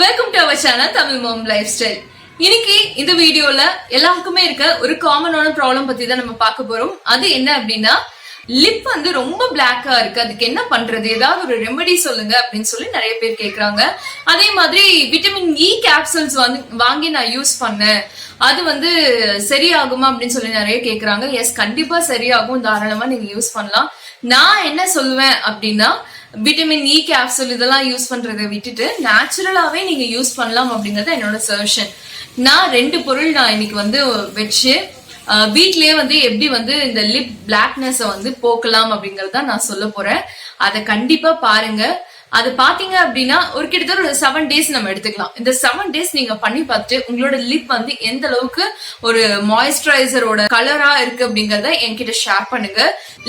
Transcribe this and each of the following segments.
Welcome to our channel Tamil mom lifestyle. இன்னைக்கு இந்த வீடியோல எல்லாருக்குமே இருக்க ஒரு காமனான ப்ராப்ளம் பத்தி தான் நம்ம பார்க்க போறோம். அது என்ன அப்படின்னா, லிப் வந்து ரொம்ப பிளாக்கா இருக்கு, அதுக்கு என்ன பண்றது, ஏதாவது ஒரு ரெமெடி சொல்லுங்க அப்படின்னு சொல்லி நிறைய பேர் கேக்குறாங்க. அதே மாதிரி விட்டமின் இ கேப்சூல்ஸ் வாங்கி நான் யூஸ் பண்ணேன், அது வந்து சரியாகுமா அப்படின்னு சொல்லி நிறைய கேக்குறாங்க. எஸ், கண்டிப்பா சரியாகும், தாராளமா நீங்க யூஸ் பண்ணலாம். நான் என்ன சொல்லுவேன் அப்படின்னா, விட்டமின் இ கேப்சூல் இதெல்லாம் யூஸ் பண்றதை விட்டுட்டு நேச்சுரலாவே நீங்க யூஸ் பண்ணலாம் அப்படிங்கறது என்னோட சஜஷன். நான் 2 பொருள் நான் இன்னைக்கு வந்து வச்சு வீட்லயே வந்து எப்படி வந்து இந்த லிப் பிளாக்னஸ் வந்து போக்கலாம் அப்படிங்கறத நான் சொல்ல போறேன். அதை கண்டிப்பா பாருங்க. அது பாத்தீங்க அப்படின்னா ஒரு கிட்டத்தட்ட ஒரு 7 days நம்ம எடுத்துக்கலாம். இந்த 7 days நீங்க பண்ணி பார்த்துட்டு உங்களோட லிப் வந்து எந்த அளவுக்கு ஒரு மாய்ஸ்சரைசரோட கலரா இருக்கு அப்படிங்கறத என்கிட்ட ஷேர் பண்ணுங்க.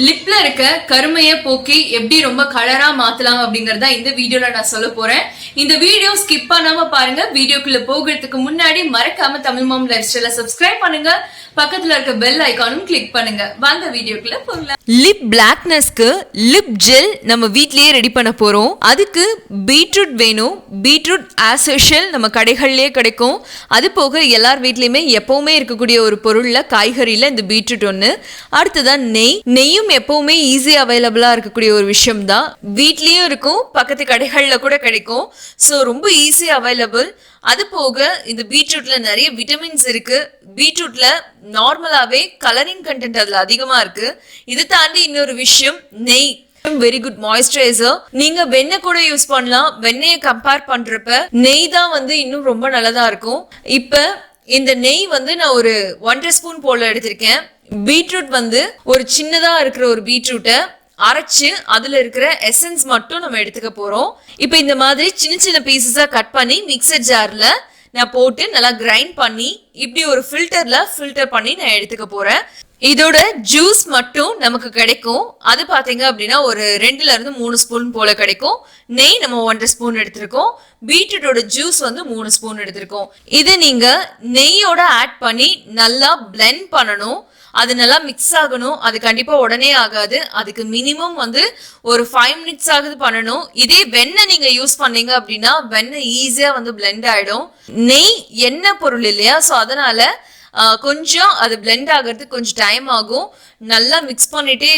லிப்ல இருக்க கருமைய போக்கி எப்படி ரொம்ப கலரா மாத்தலாம் அப்படிங்கறத இந்த வீடியோல நான் சொல்ல போறேன். இந்த வீடியோ ஸ்கிப் பண்ணாம பாருங்க. வீடியோக்குள்ள போகிறதுக்கு முன்னாடி மறக்காம தமிழ் மாம் லைஃப் ஸ்டைல சப்ஸ்கிரைப் பண்ணுங்க, பக்கத்துல இருக்க பெல் ஐகானும் கிளிக் பண்ணுங்க. வாங்க வீடியோக்குள்ள போகலாம். லிப் பிளாக்னஸ்க்கு லிப் ஜெல் நம்ம வீட்லயே ரெடி பண்ண போறோம். அதுக்கு பீட்ரூட் வேணும். பீட்ரூட் ஆஸ் யூஷுவல் நம்ம கடைகள்லயே கிடைக்கும். அது போக எல்லார் வீட்லயுமே எப்பவுமே இருக்கக்கூடிய ஒரு பொருள்ல காய்கறியில இந்த பீட்ரூட் ஒன்று. அடுத்ததான் நெய்யும் எப்பவுமே ஈஸி அவைலபிளா இருக்கக்கூடிய ஒரு விஷயம் தான். வீட்லயும் இருக்கும், பக்கத்து கடைகள்ல கூட கிடைக்கும். ஸோ ரொம்ப ஈஸி அவைலபிள். அது போக இந்த பீட்ரூட்ல நிறைய விட்டமின்ஸ் இருக்கு. பீட்ரூட்ல நார்மலாவே கலரிங் கண்டென்ட் அதுல அதிகமா இருக்கு. இது தாண்டி இன்னொரு விஷயம், நெய் வெரி குட் மாய்ஸ்சரைசர். நீங்க வெண்ணெய் கூட யூஸ் பண்ணலாம். வெண்ணெயை கம்பேர் பண்றப்ப நெய் தான் வந்து இன்னும் ரொம்ப நல்லதா இருக்கும். இப்ப இந்த நெய் வந்து நான் ஒரு 1.5 ஸ்பூன் போல எடுத்திருக்கேன். பீட்ரூட் வந்து ஒரு சின்னதா இருக்கிற ஒரு பீட்ரூட்டை அரைச்சு அதுல இருக்கிற எசன்ஸ் மட்டும் நம்ம எடுத்துக்க போறோம். இப்ப இந்த மாதிரி சின்ன சின்ன பீசஸா கட் பண்ணி மிக்சர் ஜார்ல நான் போட்டு நல்லா கிரைண்ட் பண்ணி இப்படி ஒரு ஃபில்டர் பண்ணி நான் எடுத்துக்க போறேன். இதோட ஜூஸ் மட்டும் நமக்கு கிடைக்கும். அது பாத்தீங்க அப்படின்னா ஒரு 2 to 3 ஸ்பூன் போல கிடைக்கும். நெய் நம்ம 1.5 ஸ்பூன் எடுத்திருக்கோம். பீட்ரூட்டோட ஜூஸ் வந்து 3 ஸ்பூன் எடுத்திருக்கோம். இதை நீங்க நெய்யோட ஆட் பண்ணி நல்லா பிளெண்ட் பண்ணணும். அது நல்லா மிக்ஸ் ஆகணும். அது கண்டிப்பா உடனே ஆகாது. அதுக்கு மினிமம் வந்து ஒரு 5 minutes ஆகுது பண்ணணும். இதே வெண்ணெய் நீங்க யூஸ் பண்ணீங்க அப்படின்னா வெண்ணெய் ஈஸியா வந்து பிளெண்ட் ஆயிடும். நெய் எண்ணெய் பொருள் இல்லையா, ஸோ அதனால கொஞ்சம் அது பிளெண்ட் ஆகிறதுக்கு கொஞ்சம் டைம் ஆகும். நல்லா மிக்ஸ் பண்ணிட்டே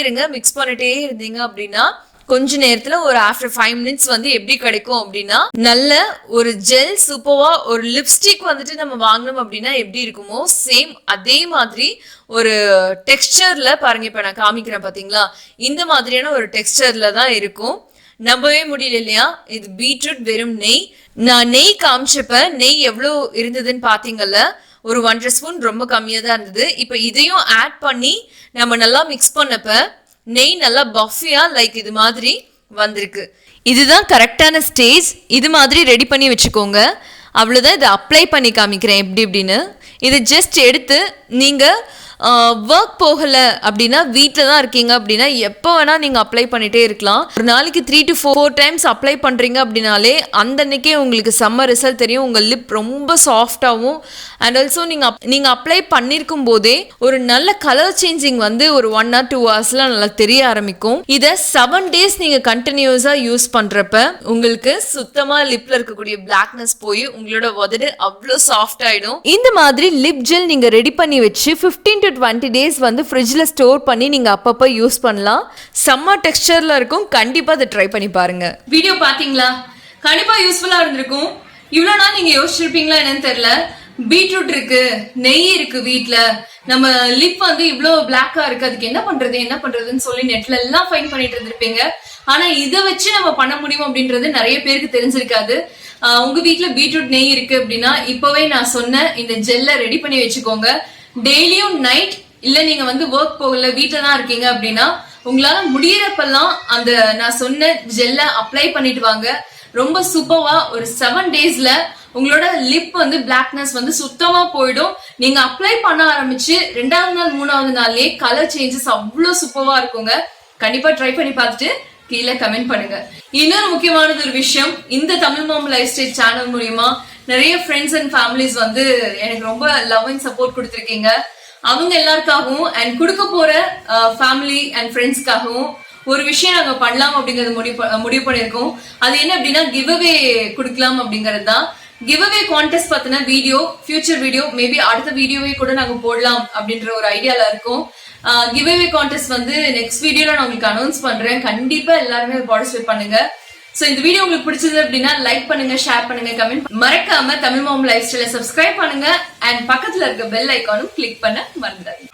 இருந்தீங்க அப்படின்னா கொஞ்ச நேரத்துல ஒரு ஆஃப்டர் 5 minutes வந்து எப்படி கிடைக்கும் அப்படின்னா நல்ல ஒரு ஜெல் சூப்பர்வா ஒரு லிப்ஸ்டிக் வந்துட்டு நம்ம வாங்கணும் அப்படின்னா எப்படி இருக்குமோ சேம் அதே மாதிரி ஒரு டெக்ஸ்டர்ல பாருங்க. இப்ப நான் காமிக்கிறேன் பாத்தீங்களா, இந்த மாதிரியான ஒரு டெக்ஸ்டர்ல தான் இருக்கும். நம்பவே முடியல இல்லையா? இது பீட்ரூட் வெறும் நெய். நான் நெய் காமிச்சப்ப நெய் எவ்வளவு இருந்ததுன்னு பாத்தீங்கல்ல, ஒரு 1.5 ஸ்பூன் ரொம்ப கம்மியா தான் இருந்தது. இப்ப இதையும் ஆட் பண்ணி நம்ம நல்லா மிக்ஸ் பண்ணப்ப நெய் நல்லா பஃபியா லைக் இது மாதிரி வந்திருக்கு. இதுதான் கரெக்டான ஸ்டேஜ். இது மாதிரி ரெடி பண்ணி வச்சுக்கோங்க. அவ்வளோதான். இதை அப்ளை பண்ணி காமிக்கிறேன் எப்படி எப்படின்னு. இதை ஜஸ்ட் எடுத்து நீங்கள் ஒர்க் போகலை அப்படின்னா வீட்டில் தான் இருக்கீங்க அப்படின்னா எப்போ வேணால் நீங்கள் அப்ளை பண்ணிகிட்டே இருக்கலாம். ஒரு நாளைக்கு 3 to 4 times அப்ளை பண்ணுறீங்க அப்படின்னாலே அந்த அன்னைக்கே உங்களுக்கு செம்ம ரிசல்ட் தெரியும். உங்கள் லிப் ரொம்ப சாஃப்டாகவும் அண்ட் ஆல்சோ நீங்கள் அப்ளை பண்ணியிருக்கும் போதே ஒரு நல்ல கலர் சேஞ்சிங் வந்து ஒரு 1 or 2 hours நல்லா தெரிய ஆரம்பிக்கும். இதை 7 days நீங்கள் கண்டினியூஸாக யூஸ் பண்ணுறப்ப உங்களுக்கு சுத்தமாக லிப்பில் இருக்கக்கூடிய பிளாக்னஸ் போய் உங்களோட உதடு அவ்வளோ சாஃப்ட் ஆகிடும். இந்த மாதிரி லிப் ஜெல் நீங்கள் ரெடி பண்ணி வச்சு 15 to 20 days வந்து ஃப்ரிட்ஜில் ஸ்டோர் பண்ணி நீங்கள் அப்பப்போ யூஸ் பண்ணலாம். செம்ம டெக்ஸ்டரில் இருக்கும். கண்டிப்பாக அதை ட்ரை பண்ணி பாருங்க. வீடியோ பார்த்தீங்களா? கண்டிப்பாக யூஸ்ஃபுல்லாக இருந்திருக்கும். இவ்வளோ நாள் நீங்கள் யோசிச்சிருப்பீங்களா என்னன்னு தெரியல. பீட்ரூட் இருக்கு, நெய் இருக்கு வீட்ல, நம்ம லிப் வந்து இவ்வளோ பிளாக்கா இருக்கு, அதுக்கு என்ன பண்றதுன்னு சொல்லி நெட்ல எல்லாம் ஃபைன் பண்ணிட்டு இருந்திருப்பீங்க. ஆனா இதை வச்சு நம்ம பண்ண முடியும் அப்படின்றது நிறைய பேருக்கு தெரிஞ்சிருக்காது. உங்க வீட்டுல பீட்ரூட் நெய் இருக்கு அப்படின்னா இப்பவே நான் சொன்ன இந்த ஜெல்ல ரெடி பண்ணி வச்சுக்கோங்க. டெய்லியும் நைட் இல்ல நீங்க வந்து ஒர்க் போகல வீட்டுல தான் இருக்கீங்க அப்படின்னா உங்களால முடியறப்பெல்லாம் அந்த நான் சொன்ன ஜெல்ல அப்ளை பண்ணிட்டு வாங்க. ரொம்ப சூப்பர்வா ஒரு 7 daysல உங்களோட லிப் வந்து பிளாக்னஸ் வந்து சுத்தமா போயிடும். நீங்க அப்ளை பண்ண ஆரம்பிச்சு 2வது நாள் 3வது நாள்லயே கலர் சேஞ்சஸ் அவ்வளவு சூப்பர்வா இருக்குங்க. கண்டிப்பா ட்ரை பண்ணி பார்த்துட்டு கீழே கமெண்ட் பண்ணுங்க. இன்னொரு முக்கியமானது ஒரு விஷயம், இந்த Tamil mom life style channel மூலியமா நிறைய ஃப்ரெண்ட்ஸ் அண்ட் ஃபேமிலிஸ் வந்து எனக்கு ரொம்ப லவ் அண்ட் சப்போர்ட் கொடுத்துருக்கீங்க. அவங்க எல்லாருக்காகவும் அண்ட் கொடுக்க போற ஃபேமிலி அண்ட் ஃப்ரெண்ட்ஸ்க்காகவும் ஒரு விஷயம் நாங்க பண்ணலாம் அப்படிங்கறது முடிவு பண்ணிருக்கோம். அது என்ன அப்படின்னா கிவ் அவே கொடுக்கலாம் அப்படிங்கறது தான். கிவ் அவே கான்டெஸ்ட் பத்தின வீடியோ, ஃபியூச்சர் வீடியோ, மேபி அடுத்த வீடியோவே கூட நாங்க போடலாம் அப்படின்ற ஒரு ஐடியால இருக்கோம். கிவ் அவே கான்டெஸ்ட் வந்து நெக்ஸ்ட் வீடியோல நான் உங்களுக்கு அனௌன்ஸ் பண்றேன். கண்டிப்பா எல்லாருமே பார்ட்டிசிபேட் பண்ணுங்க. சோ இந்த வீடியோ உங்களுக்கு பிடிச்சது அப்படின்னா லைக் பண்ணுங்க, ஷேர் பண்ணுங்க, கமெண்ட் மறக்காம தமிழ் மாம் லைஃப் ஸ்டைலை சப்ஸ்கிரைப் பண்ணுங்க அண்ட் பக்கத்துல இருக்க பெல் ஐகானும் கிளிக் பண்ண மறந்துடாதீங்க.